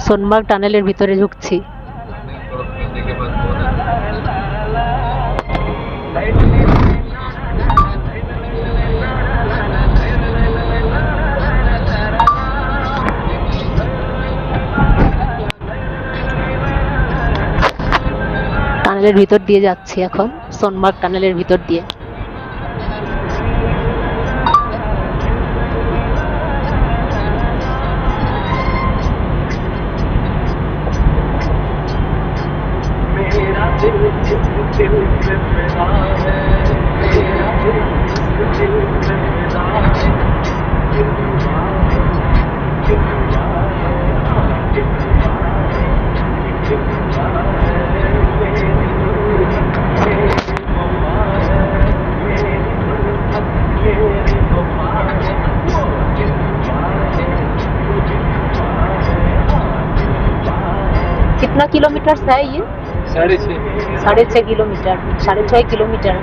সোনমার্গ টানেলের ভিতরে ঢুকছি। টানেলের ভিতর দিয়ে যাচ্ছি এখন, সোনমার্গ টানেলের ভিতর দিয়ে। कितना किलोमीटर है ये? 6.5 किलोमीटर। 6.5 किलोमीटर।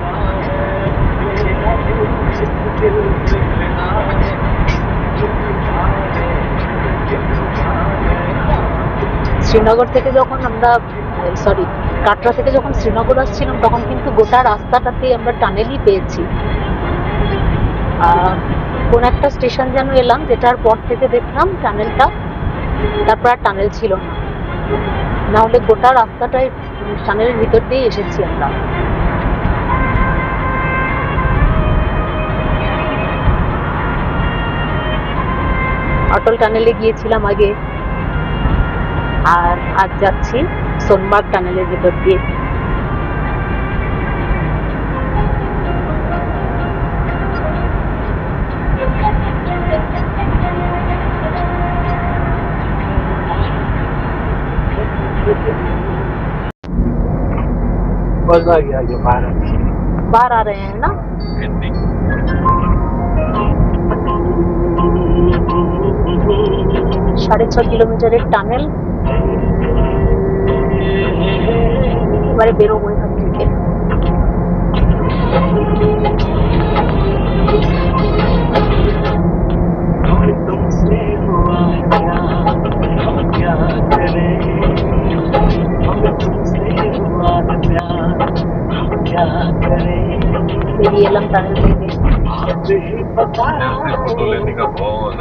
শ্রীনগর থেকে যখন আমরা কাটরা থেকে যখন শ্রীনগর আসছিলাম তখন কিন্তু গোটা রাস্তাটাতে আমরা টানেলই পেয়েছি। কোন একটা স্টেশন যেন এলাম যেটার পর থেকে দেখলাম টানেলটা, তারপর আর টানেল ছিল না, নাহলে গোটা রাস্তাটাই টানেলের ভিতর দিয়ে এসেছি আমরা। অটল টানেলে গিয়েছিলাম আগে, আর আজ যাচ্ছি সোনমার্গ টানেলের ভিতর দিয়ে। मजा आ गया, जो बाहर आ रहे हैं ना। 6.5 কিলোমিটারের টানেল, এবারে বেরোবো এখান থেকে। বেরিয়ে এলাম টানেল থেকে। फोटो लेने का बहुत